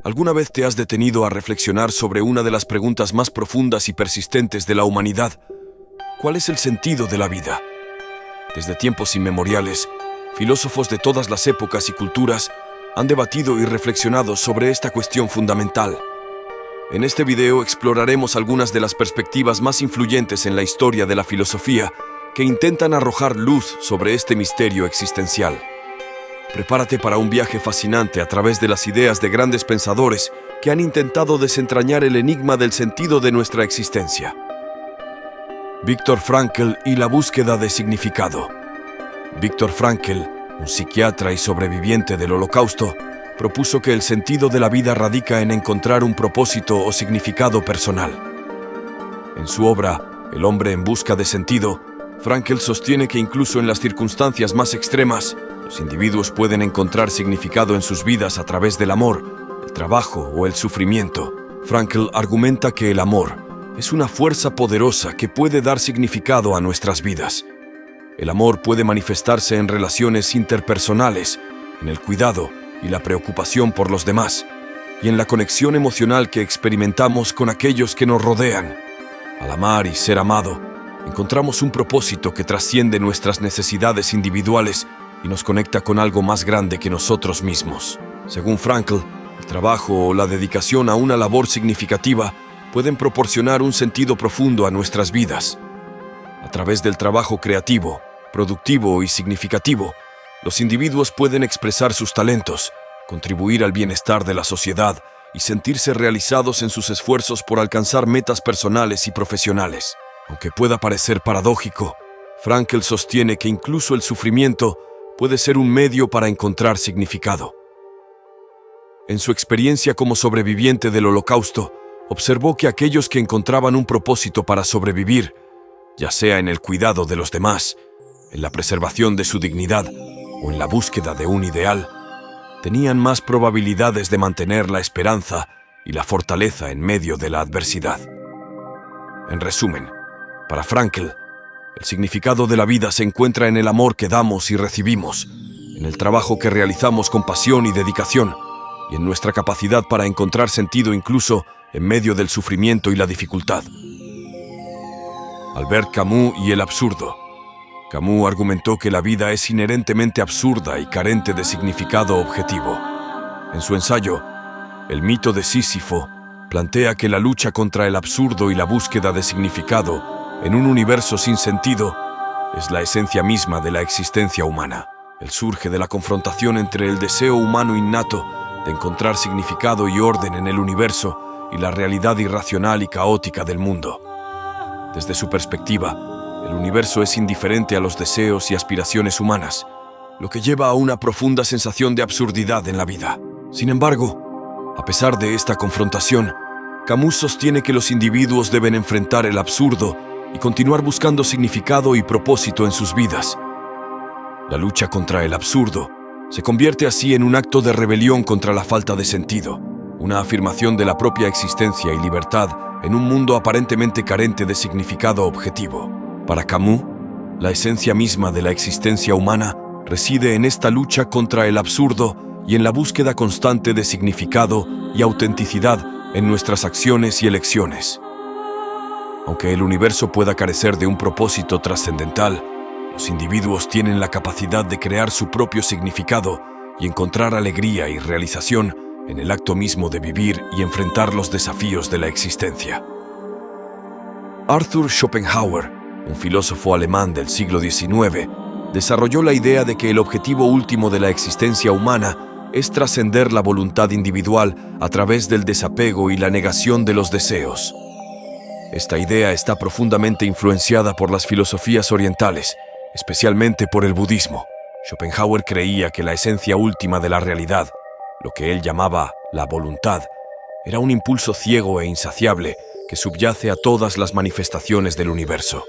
¿Alguna vez te has detenido a reflexionar sobre una de las preguntas más profundas y persistentes de la humanidad? ¿Cuál es el sentido de la vida? Desde tiempos inmemoriales, filósofos de todas las épocas y culturas han debatido y reflexionado sobre esta cuestión fundamental. En este video exploraremos algunas de las perspectivas más influyentes en la historia de la filosofía que intentan arrojar luz sobre este misterio existencial. Prepárate para un viaje fascinante a través de las ideas de grandes pensadores que han intentado desentrañar el enigma del sentido de nuestra existencia. Viktor Frankl y la búsqueda de significado. Viktor Frankl, un psiquiatra y sobreviviente del Holocausto, propuso que el sentido de la vida radica en encontrar un propósito o significado personal. En su obra, El hombre en busca de sentido, Frankl sostiene que incluso en las circunstancias más extremas, los individuos pueden encontrar significado en sus vidas a través del amor, el trabajo o el sufrimiento. Frankl argumenta que el amor es una fuerza poderosa que puede dar significado a nuestras vidas. El amor puede manifestarse en relaciones interpersonales, en el cuidado y la preocupación por los demás, y en la conexión emocional que experimentamos con aquellos que nos rodean. Al amar y ser amado, encontramos un propósito que trasciende nuestras necesidades individuales y nos conecta con algo más grande que nosotros mismos. Según Frankl, el trabajo o la dedicación a una labor significativa pueden proporcionar un sentido profundo a nuestras vidas. A través del trabajo creativo, productivo y significativo, los individuos pueden expresar sus talentos, contribuir al bienestar de la sociedad y sentirse realizados en sus esfuerzos por alcanzar metas personales y profesionales. Aunque pueda parecer paradójico, Frankl sostiene que incluso el sufrimiento puede ser un medio para encontrar significado. En su experiencia como sobreviviente del Holocausto, observó que aquellos que encontraban un propósito para sobrevivir, ya sea en el cuidado de los demás, en la preservación de su dignidad o en la búsqueda de un ideal, tenían más probabilidades de mantener la esperanza y la fortaleza en medio de la adversidad. En resumen, para Frankl, el significado de la vida se encuentra en el amor que damos y recibimos, en el trabajo que realizamos con pasión y dedicación, y en nuestra capacidad para encontrar sentido incluso en medio del sufrimiento y la dificultad. Albert Camus y el absurdo. Camus argumentó que la vida es inherentemente absurda y carente de significado objetivo. En su ensayo, El mito de Sísifo, plantea que la lucha contra el absurdo y la búsqueda de significado en un universo sin sentido es la esencia misma de la existencia humana. Él surge de la confrontación entre el deseo humano innato de encontrar significado y orden en el universo y la realidad irracional y caótica del mundo. Desde su perspectiva, el universo es indiferente a los deseos y aspiraciones humanas, lo que lleva a una profunda sensación de absurdidad en la vida. Sin embargo, a pesar de esta confrontación, Camus sostiene que los individuos deben enfrentar el absurdo y continuar buscando significado y propósito en sus vidas. La lucha contra el absurdo se convierte así en un acto de rebelión contra la falta de sentido, una afirmación de la propia existencia y libertad en un mundo aparentemente carente de significado objetivo. Para Camus, la esencia misma de la existencia humana reside en esta lucha contra el absurdo y en la búsqueda constante de significado y autenticidad en nuestras acciones y elecciones. Aunque el universo pueda carecer de un propósito trascendental, los individuos tienen la capacidad de crear su propio significado y encontrar alegría y realización en el acto mismo de vivir y enfrentar los desafíos de la existencia. Arthur Schopenhauer, un filósofo alemán del siglo XIX, desarrolló la idea de que el objetivo último de la existencia humana es trascender la voluntad individual a través del desapego y la negación de los deseos. Esta idea está profundamente influenciada por las filosofías orientales, especialmente por el budismo. Schopenhauer creía que la esencia última de la realidad, lo que él llamaba la voluntad, era un impulso ciego e insaciable que subyace a todas las manifestaciones del universo.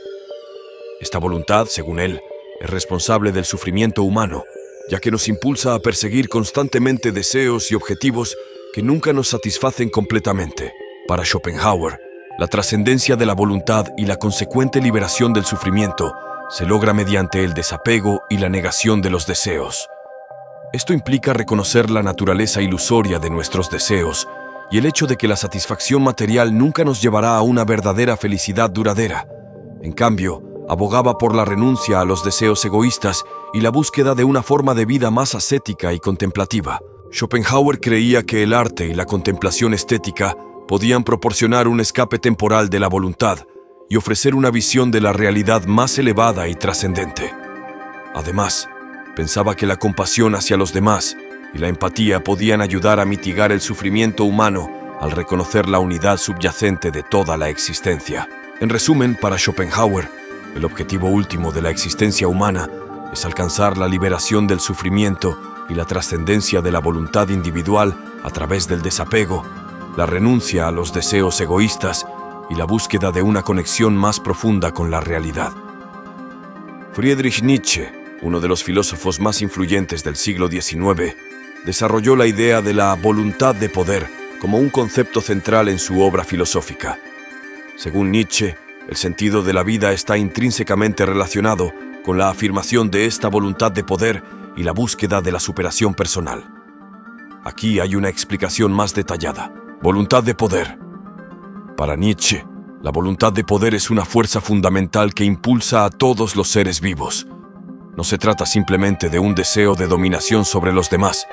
Esta voluntad, según él, es responsable del sufrimiento humano, ya que nos impulsa a perseguir constantemente deseos y objetivos que nunca nos satisfacen completamente. Para Schopenhauer, la trascendencia de la voluntad y la consecuente liberación del sufrimiento se logra mediante el desapego y la negación de los deseos. Esto implica reconocer la naturaleza ilusoria de nuestros deseos y el hecho de que la satisfacción material nunca nos llevará a una verdadera felicidad duradera. En cambio, abogaba por la renuncia a los deseos egoístas y la búsqueda de una forma de vida más ascética y contemplativa. Schopenhauer creía que el arte y la contemplación estética podían proporcionar un escape temporal de la voluntad y ofrecer una visión de la realidad más elevada y trascendente. Además, pensaba que la compasión hacia los demás y la empatía podían ayudar a mitigar el sufrimiento humano al reconocer la unidad subyacente de toda la existencia. En resumen, para Schopenhauer, el objetivo último de la existencia humana es alcanzar la liberación del sufrimiento y la trascendencia de la voluntad individual a través del desapego, la renuncia a los deseos egoístas y la búsqueda de una conexión más profunda con la realidad. Friedrich Nietzsche, uno de los filósofos más influyentes del siglo XIX, desarrolló la idea de la voluntad de poder como un concepto central en su obra filosófica. Según Nietzsche, el sentido de la vida está intrínsecamente relacionado con la afirmación de esta voluntad de poder y la búsqueda de la superación personal. Aquí hay una explicación más detallada. Voluntad de poder. Para Nietzsche, la voluntad de poder es una fuerza fundamental que impulsa a todos los seres vivos. No se trata simplemente de un deseo de dominación sobre los demás,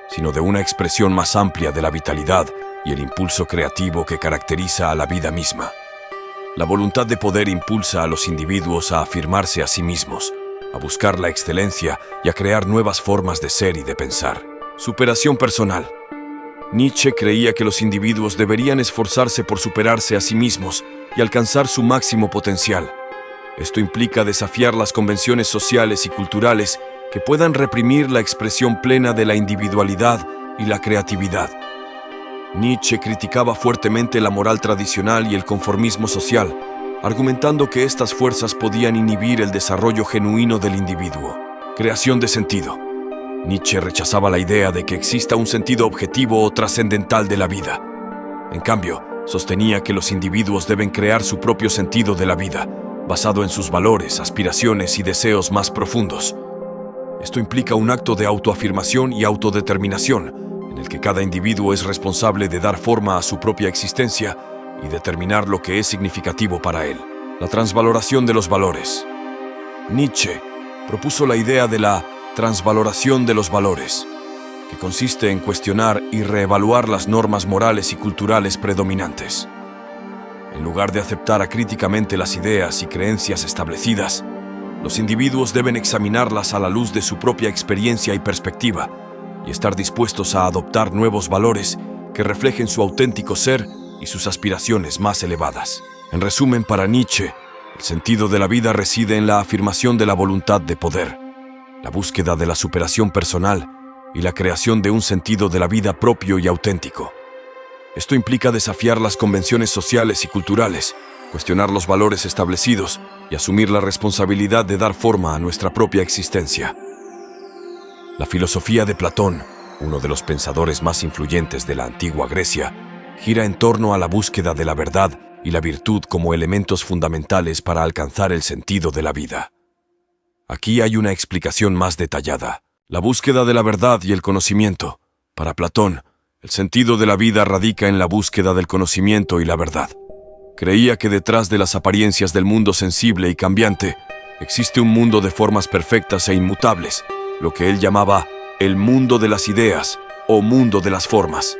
sino de una expresión más amplia de la vitalidad y el impulso creativo que caracteriza a la vida misma. La voluntad de poder impulsa a los individuos a afirmarse a sí mismos, a buscar la excelencia y a crear nuevas formas de ser y de pensar. Superación personal. Nietzsche creía que los individuos deberían esforzarse por superarse a sí mismos y alcanzar su máximo potencial. Esto implica desafiar las convenciones sociales y culturales que puedan reprimir la expresión plena de la individualidad y la creatividad. Nietzsche criticaba fuertemente la moral tradicional y el conformismo social, argumentando que estas fuerzas podían inhibir el desarrollo genuino del individuo. Creación de sentido. Nietzsche rechazaba la idea de que exista un sentido objetivo o trascendental de la vida. En cambio, sostenía que los individuos deben crear su propio sentido de la vida, basado en sus valores, aspiraciones y deseos más profundos. Esto implica un acto de autoafirmación y autodeterminación, en el que cada individuo es responsable de dar forma a su propia existencia y determinar lo que es significativo para él. La transvaloración de los valores. Nietzsche propuso la idea de la transvaloración de los valores, que consiste en cuestionar y reevaluar las normas morales y culturales predominantes. En lugar de aceptar acríticamente las ideas y creencias establecidas, los individuos deben examinarlas a la luz de su propia experiencia y perspectiva, y estar dispuestos a adoptar nuevos valores que reflejen su auténtico ser y sus aspiraciones más elevadas. En resumen, para Nietzsche, el sentido de la vida reside en la afirmación de la voluntad de poder, la búsqueda de la superación personal y la creación de un sentido de la vida propio y auténtico. Esto implica desafiar las convenciones sociales y culturales, cuestionar los valores establecidos y asumir la responsabilidad de dar forma a nuestra propia existencia. La filosofía de Platón, uno de los pensadores más influyentes de la antigua Grecia, gira en torno a la búsqueda de la verdad y la virtud como elementos fundamentales para alcanzar el sentido de la vida. Aquí hay una explicación más detallada. La búsqueda de la verdad y el conocimiento. Para Platón, el sentido de la vida radica en la búsqueda del conocimiento y la verdad. Creía que detrás de las apariencias del mundo sensible y cambiante, existe un mundo de formas perfectas e inmutables, lo que él llamaba el mundo de las ideas o mundo de las formas.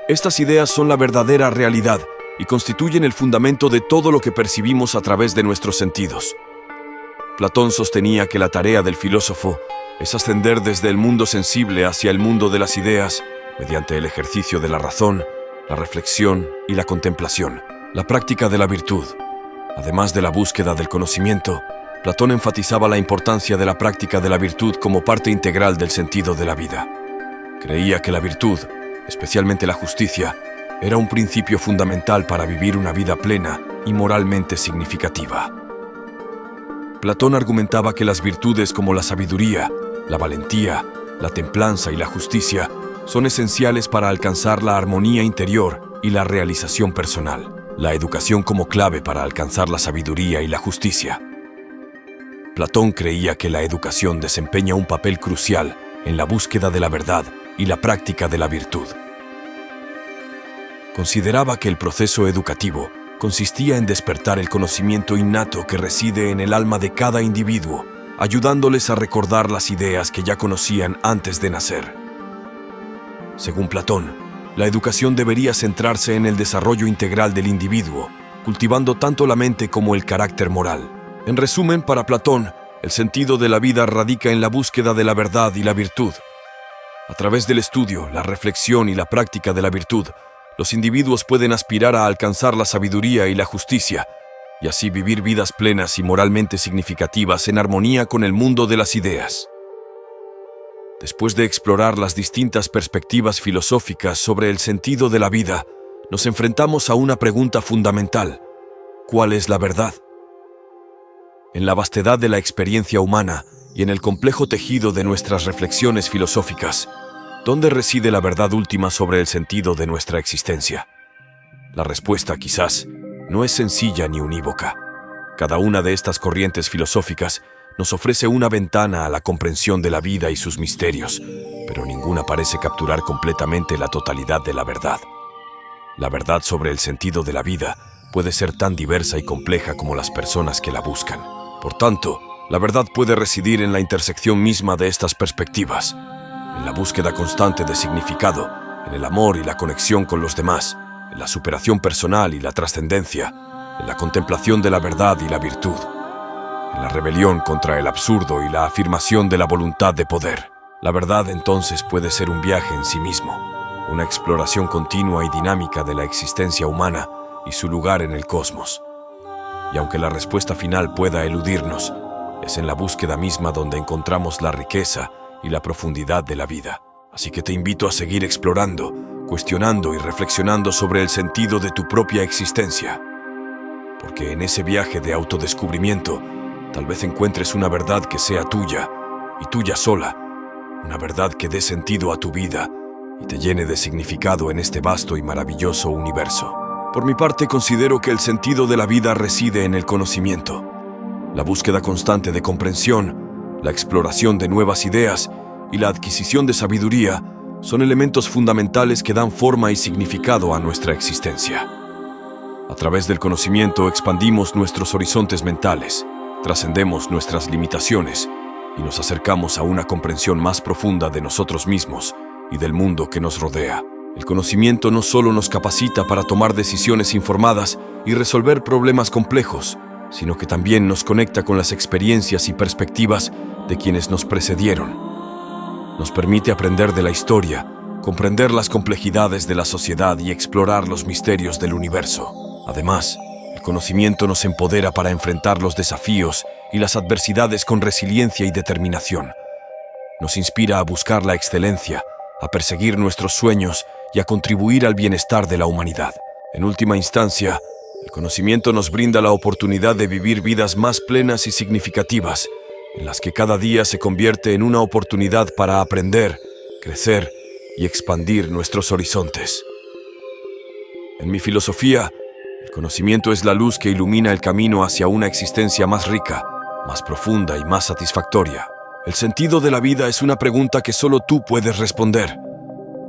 Estas ideas son la verdadera realidad y constituyen el fundamento de todo lo que percibimos a través de nuestros sentidos. Platón sostenía que la tarea del filósofo es ascender desde el mundo sensible hacia el mundo de las ideas mediante el ejercicio de la razón, la reflexión y la contemplación, la práctica de la virtud. Además de la búsqueda del conocimiento, Platón enfatizaba la importancia de la práctica de la virtud como parte integral del sentido de la vida. Creía que la virtud, especialmente la justicia, era un principio fundamental para vivir una vida plena y moralmente significativa. Platón argumentaba que las virtudes como la sabiduría, la valentía, la templanza y la justicia son esenciales para alcanzar la armonía interior y la realización personal. La educación como clave para alcanzar la sabiduría y la justicia. Platón creía que la educación desempeña un papel crucial en la búsqueda de la verdad y la práctica de la virtud. Consideraba que el proceso educativo consistía en despertar el conocimiento innato que reside en el alma de cada individuo, ayudándoles a recordar las ideas que ya conocían antes de nacer. Según Platón, la educación debería centrarse en el desarrollo integral del individuo, cultivando tanto la mente como el carácter moral. En resumen, para Platón, el sentido de la vida radica en la búsqueda de la verdad y la virtud. A través del estudio, la reflexión y la práctica de la virtud, los individuos pueden aspirar a alcanzar la sabiduría y la justicia, y así vivir vidas plenas y moralmente significativas en armonía con el mundo de las ideas. Después de explorar las distintas perspectivas filosóficas sobre el sentido de la vida, nos enfrentamos a una pregunta fundamental: ¿cuál es la verdad? En la vastedad de la experiencia humana y en el complejo tejido de nuestras reflexiones filosóficas, ¿dónde reside la verdad última sobre el sentido de nuestra existencia? La respuesta, quizás, no es sencilla ni unívoca. Cada una de estas corrientes filosóficas nos ofrece una ventana a la comprensión de la vida y sus misterios, pero ninguna parece capturar completamente la totalidad de la verdad. La verdad sobre el sentido de la vida puede ser tan diversa y compleja como las personas que la buscan. Por tanto, la verdad puede residir en la intersección misma de estas perspectivas, en la búsqueda constante de significado, en el amor y la conexión con los demás, en la superación personal y la trascendencia, en la contemplación de la verdad y la virtud, en la rebelión contra el absurdo y la afirmación de la voluntad de poder. La verdad entonces puede ser un viaje en sí mismo, una exploración continua y dinámica de la existencia humana y su lugar en el cosmos. Y aunque la respuesta final pueda eludirnos, es en la búsqueda misma donde encontramos la riqueza y la profundidad de la vida. Así que te invito a seguir explorando, cuestionando y reflexionando sobre el sentido de tu propia existencia. Porque en ese viaje de autodescubrimiento, tal vez encuentres una verdad que sea tuya, y tuya sola, una verdad que dé sentido a tu vida y te llene de significado en este vasto y maravilloso universo. Por mi parte, considero que el sentido de la vida reside en el conocimiento, la búsqueda constante de comprensión, la exploración de nuevas ideas y la adquisición de sabiduría son elementos fundamentales que dan forma y significado a nuestra existencia. A través del conocimiento expandimos nuestros horizontes mentales, trascendemos nuestras limitaciones y nos acercamos a una comprensión más profunda de nosotros mismos y del mundo que nos rodea. El conocimiento no solo nos capacita para tomar decisiones informadas y resolver problemas complejos, sino que también nos conecta con las experiencias y perspectivas de quienes nos precedieron. Nos permite aprender de la historia, comprender las complejidades de la sociedad y explorar los misterios del universo. Además, el conocimiento nos empodera para enfrentar los desafíos y las adversidades con resiliencia y determinación. Nos inspira a buscar la excelencia, a perseguir nuestros sueños y a contribuir al bienestar de la humanidad. En última instancia, el conocimiento nos brinda la oportunidad de vivir vidas más plenas y significativas, en las que cada día se convierte en una oportunidad para aprender, crecer y expandir nuestros horizontes. En mi filosofía, el conocimiento es la luz que ilumina el camino hacia una existencia más rica, más profunda y más satisfactoria. El sentido de la vida es una pregunta que solo tú puedes responder.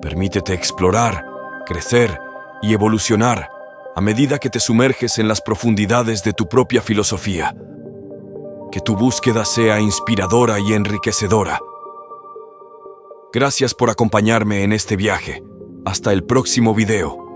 Permítete explorar, crecer y evolucionar a medida que te sumerges en las profundidades de tu propia filosofía. Que tu búsqueda sea inspiradora y enriquecedora. Gracias por acompañarme en este viaje. Hasta el próximo video.